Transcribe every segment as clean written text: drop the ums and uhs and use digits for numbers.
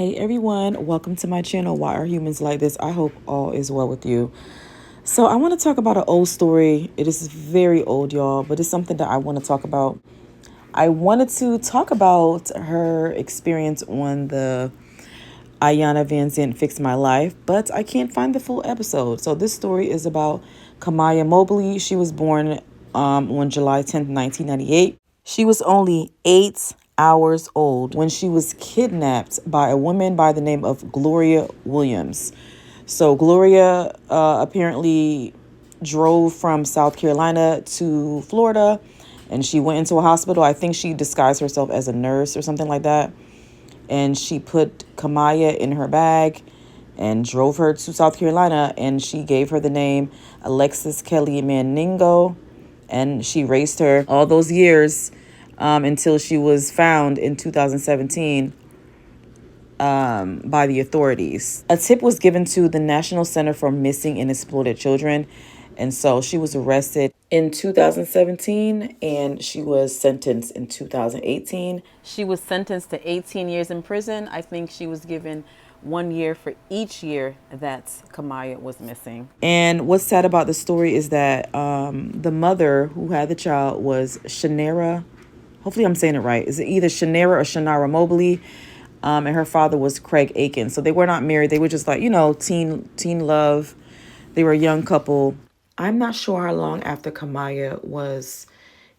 Hey everyone, welcome to my channel. Why Are Humans Like This? I hope all is well with you. So I want to talk about an old story. It is very old, y'all, but it's something that I want to talk about. I wanted to talk about her experience on the Ayanna Van Zandt Fix My Life, but I can't find the full episode. So this story is about Kamiyah Mobley. She was born on July 10th, 1998. She was only 8 hours old when she was kidnapped by a woman by the name of Gloria Williams. So Gloria apparently drove from South Carolina to Florida, and she went into a hospital. I think she disguised herself as a nurse or something like that. And she put Kamiyah in her bag and drove her to South Carolina, and she gave her the name Alexis Kelly Maningo, and she raised her all those years until she was found in 2017 by the authorities. A tip was given to the National Center for Missing and Exploited Children, and so she was arrested in 2017 and she was sentenced in 2018. She was sentenced to 18 years in prison. I think she was given 1 year for each year that Kamiyah was missing. And what's sad about the story is that the mother who had the child was Shanara. Hopefully I'm saying it right. Is it either Shanara or Shanara Mobley? And her father was Craig Aiken. So they were not married. They were just like, teen love. They were a young couple. I'm not sure how long after Kamiyah was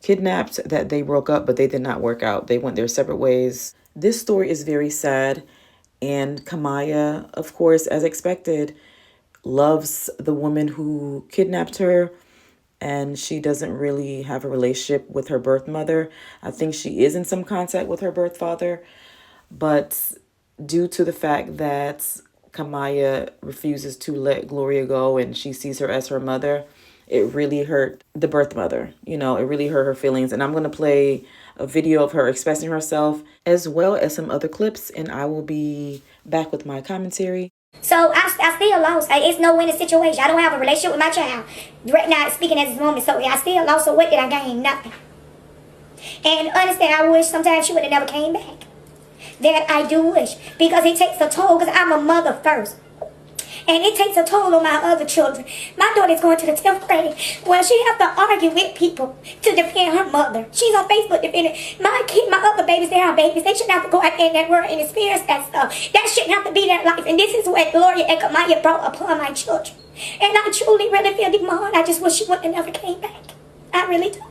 kidnapped that they broke up, but they did not work out. They went their separate ways. This story is very sad. And Kamiyah, of course, as expected, loves the woman who kidnapped her. And she doesn't really have a relationship with her birth mother. I think she is in some contact with her birth father. But due to the fact that Kamiyah refuses to let Gloria go and she sees her as her mother, it really hurt the birth mother. It really hurt her feelings. And I'm going to play a video of her expressing herself as well as some other clips. And I will be back with my commentary. So I still lost. It's no winning situation. I don't have a relationship with my child right now, speaking at this moment. So I still lost. So what did I gain? Nothing. And honestly, I wish sometimes she would have never came back. That I do wish, because it takes a toll. Because I'm a mother first, and it takes a toll on my other children. My daughter's going to the 10th grade. Well, she have to argue with people to defend her mother. She's on Facebook defending my other babies. They are babies. They shouldn't have to go out there in that world and experience that stuff. That shouldn't have to be their life. And this is what Gloria and Kamiyah brought upon my children. And I truly, really feel deep in my heart. I just wish she would have never came back. I really do.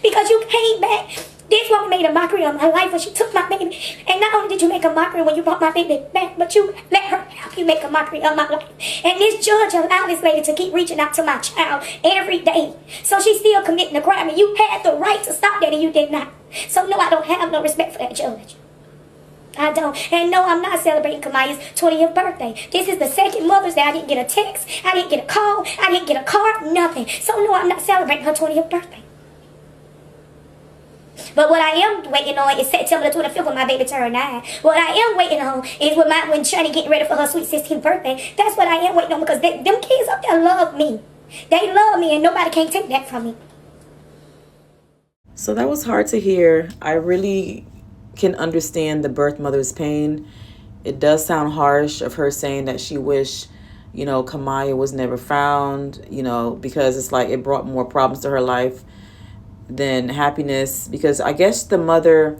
Because you came back. This woman made a mockery of my life when she took my baby. And not only did you make a mockery when you brought my baby back, but you let her help you make a mockery of my life. And this judge allowed this lady to keep reaching out to my child every day. So she's still committing a crime. And you had the right to stop that and you did not. So no, I don't have no respect for that judge. I don't. And no, I'm not celebrating Kamiyah's 20th birthday. This is the second Mother's Day. I didn't get a text. I didn't get a call. I didn't get a card. Nothing. So no, I'm not celebrating her 20th birthday. But what I am waiting on is September the 25th when my baby turned 9. What I am waiting on is when Shani getting ready for her sweet 16th birthday. That's what I am waiting on, because them kids up there love me. They love me and nobody can take that from me. So that was hard to hear. I really can understand the birth mother's pain. It does sound harsh of her saying that she wished, Kamiyah was never found, because it's like it brought more problems to her life than happiness, because I guess the mother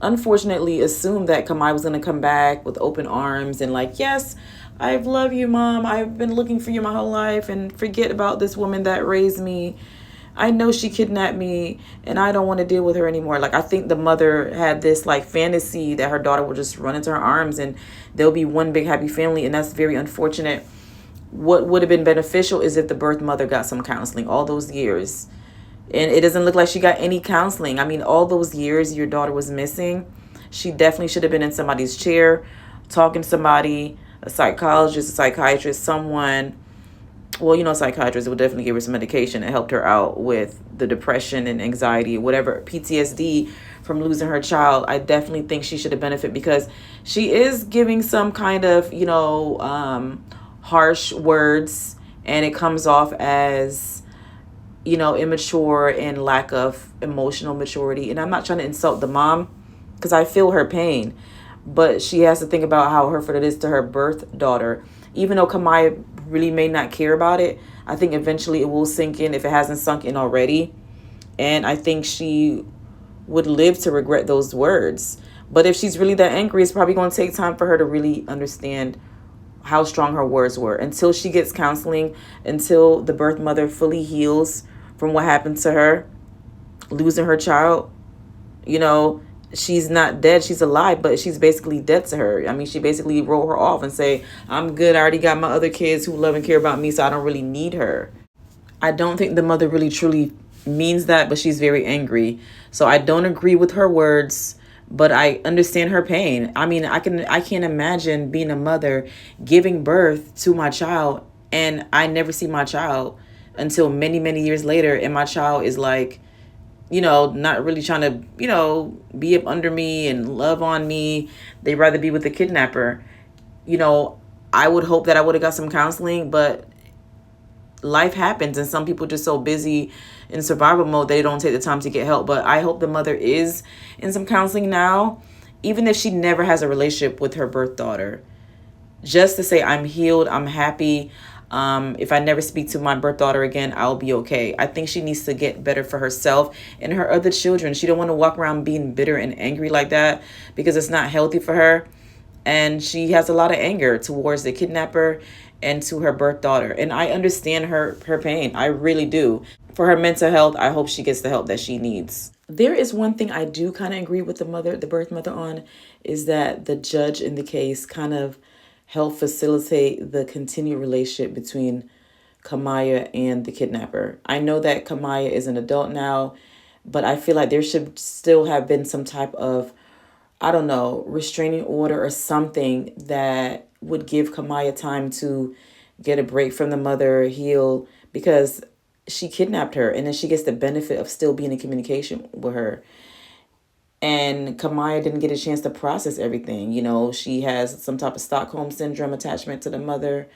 unfortunately assumed that Kamiyah was going to come back with open arms and like, yes, I love you, Mom. I've been looking for you my whole life, and forget about this woman that raised me. I know she kidnapped me and I don't want to deal with her anymore. Like, I think the mother had this like fantasy that her daughter will just run into her arms and there'll be one big happy family, and that's very unfortunate. What would have been beneficial is if the birth mother got some counseling all those years. And it doesn't look like she got any counseling. I mean, all those years your daughter was missing, she definitely should have been in somebody's chair, talking to somebody, a psychologist, a psychiatrist, someone. Well, a psychiatrist would definitely give her some medication and helped her out with the depression and anxiety, whatever, PTSD from losing her child. I definitely think she should have benefited, because she is giving some kind of, harsh words, and it comes off as immature and lack of emotional maturity. And I'm not trying to insult the mom, because I feel her pain. but she has to think about how hurtful it is to her birth daughter. Even though Kamiyah really may not care about it, I think eventually it will sink in if it hasn't sunk in already. And I think she would live to regret those words. But if she's really that angry, it's probably going to take time for her to really understand how strong her words were. Until she gets counseling, until the birth mother fully heals from what happened to her, losing her child, you know, she's not dead, she's alive, but she's basically dead to her. I mean, she basically wrote her off and say, I'm good, I already got my other kids who love and care about me, so I don't really need her. I don't think the mother really truly means that, but she's very angry. So I don't agree with her words, but I understand her pain. I mean, I can't imagine being a mother, giving birth to my child, and I never see my child until many, many years later, and my child is like, you know, not really trying to, you know, be up under me and love on me. They'd rather be with the kidnapper. You know, I would hope that I would have got some counseling, but life happens and some people just so busy in survival mode they don't take the time to get help. But I hope the mother is in some counseling now, even if she never has a relationship with her birth daughter, just to say, I'm healed, I'm happy. If I never speak to my birth daughter again, I'll be okay. I think she needs to get better for herself and her other children. She don't want to walk around being bitter and angry like that, because it's not healthy for her. And she has a lot of anger towards the kidnapper and to her birth daughter. And I understand her pain. I really do. For her mental health, I hope she gets the help that she needs. There is one thing I do kind of agree with the birth mother on, is that the judge in the case kind of help facilitate the continued relationship between Kamiyah and the kidnapper. I know that Kamiyah is an adult now, but I feel like there should still have been some type of, I don't know, restraining order or something that would give Kamiyah time to get a break from the mother, heal, because she kidnapped her, and then she gets the benefit of still being in communication with her. And Kamiyah didn't get a chance to process everything. You know, she has some type of Stockholm syndrome attachment to the mother,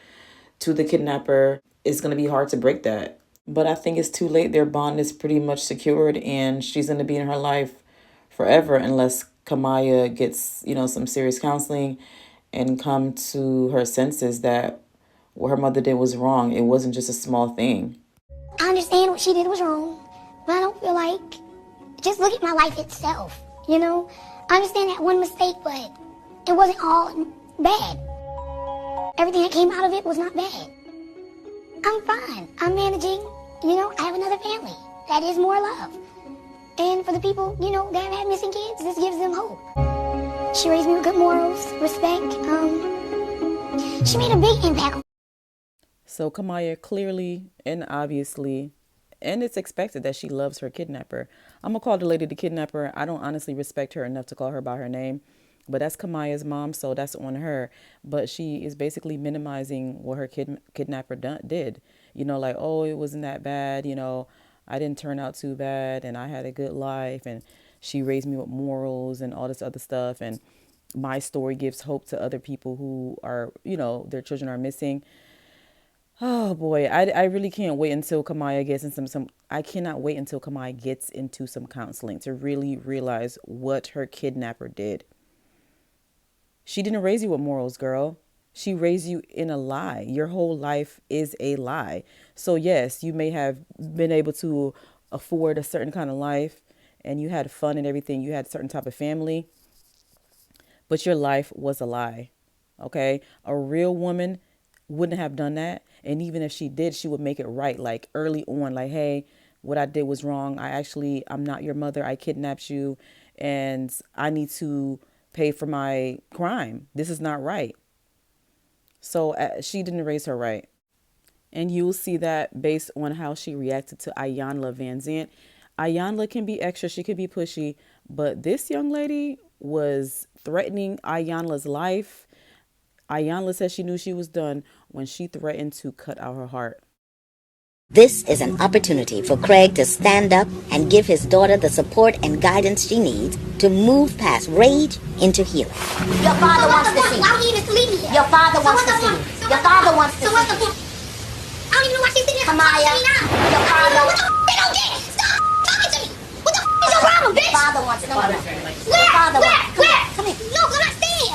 to the kidnapper. It's going to be hard to break that. But I think it's too late. Their bond is pretty much secured, and she's going to be in her life forever unless Kamiyah gets, you know, some serious counseling and come to her senses that what her mother did was wrong. It wasn't just a small thing. I understand what she did was wrong, but I don't feel like, just look at my life itself. You know, I understand that one mistake, but it wasn't all bad. Everything that came out of it was not bad. I'm fine. I'm managing. You know, I have another family. That is more love. And for the people, you know, that have had missing kids, this gives them hope. She raised me with good morals, respect. She made a big impact. So Kamiyah clearly and obviously, and it's expected that she loves her kidnapper. I'm going to call the lady the kidnapper. I don't honestly respect her enough to call her by her name. But that's Kamiyah's mom, so that's on her. But she is basically minimizing what her kidnapper did. You know, like, oh, it wasn't that bad. You know, I didn't turn out too bad, and I had a good life, and she raised me with morals and all this other stuff. And my story gives hope to other people who are, you know, their children are missing. Oh boy, I really can't wait until Kamiyah gets in I cannot wait until Kamiyah gets into some counseling to really realize what her kidnapper did. She didn't raise you with morals, girl. She raised you in a lie. Your whole life is a lie. So yes, you may have been able to afford a certain kind of life and you had fun and everything. You had a certain type of family, but your life was a lie. Okay? A real woman wouldn't have done that. And even if she did, she would make it right. Like early on, like, hey, what I did was wrong. I'm not your mother. I kidnapped you and I need to pay for my crime. This is not right. So she didn't raise her right. And you'll see that based on how she reacted to Iyanla Vanzant. Iyanla can be extra. She can be pushy. But this young lady was threatening Iyanla's life. Iyanla said she knew she was done when she threatened to cut out her heart. This is an opportunity for Craig to stand up and give his daughter the support and guidance she needs to move past rage into healing. Your father wants to see you. Why would he even leave me here? Your father wants to see you. Your father wants to see you. I don't even know why she's sitting here Kamiyah, your father. What the they don't get? Stop talking to me. What the is your problem, bitch? Your father wants to see you. Where? Your father Where? wants. Where? Come here. No, I'm not staying here.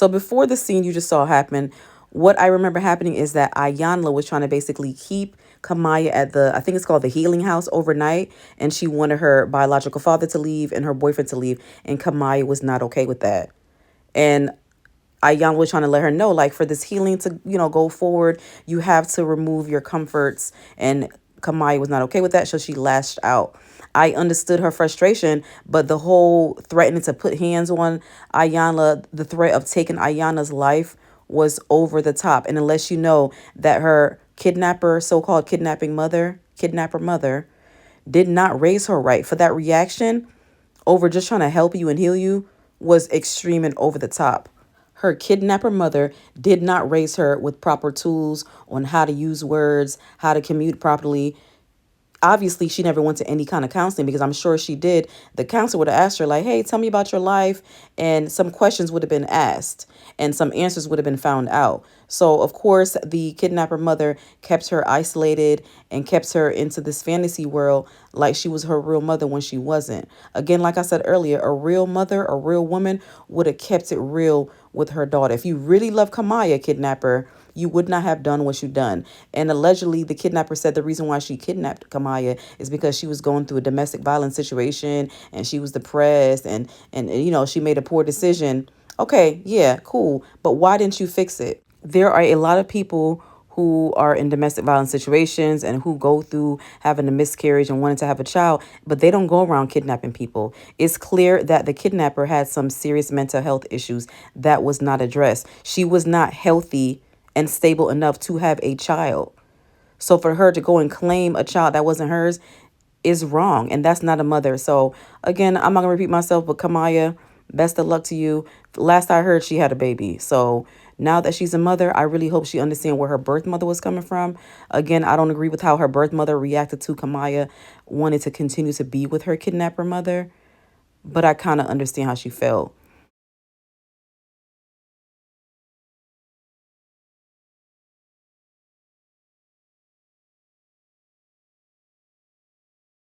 So before the scene you just saw happen, what I remember happening is that Ayanla was trying to basically keep Kamiyah at the, I think it's called the healing house, overnight. And she wanted her biological father to leave and her boyfriend to leave. And Kamiyah was not okay with that. And Ayan was trying to let her know, like, for this healing to, go forward, you have to remove your comforts. And Kamiyah was not okay with that, so she lashed out. I understood her frustration, but the whole threatening to put hands on Ayanla, the threat of taking Ayanna's life was over the top. And unless you know that her kidnapper, so-called kidnapper mother, did not raise her right, for that reaction over just trying to help you and heal you was extreme and over the top. Her kidnapper mother did not raise her with proper tools on how to use words, how to commute properly. Obviously, she never went to any kind of counseling, because I'm sure she did. The counselor would have asked her, like, hey, tell me about your life. And some questions would have been asked and some answers would have been found out. So, of course, the kidnapper mother kept her isolated and kept her into this fantasy world like she was her real mother when she wasn't. Again, like I said earlier, a real mother, a real woman would have kept it real with her daughter. If you really love Kamiyah, kidnapper, you would not have done what you done. And allegedly, the kidnapper said the reason why she kidnapped Kamiyah is because she was going through a domestic violence situation and she was depressed and she made a poor decision. Okay, yeah, cool. But why didn't you fix it? There are a lot of people who are in domestic violence situations and who go through having a miscarriage and wanting to have a child, but they don't go around kidnapping people. It's clear that the kidnapper had some serious mental health issues that was not addressed. She was not healthy and stable enough to have a child. So for her to go and claim a child that wasn't hers is wrong. And that's not a mother. So again, I'm not going to repeat myself, but Kamiyah, best of luck to you. Last I heard, she had a baby. So now that she's a mother, I really hope she understands where her birth mother was coming from. Again, I don't agree with how her birth mother reacted to Kamiyah wanting to continue to be with her kidnapper mother, but I kind of understand how she felt.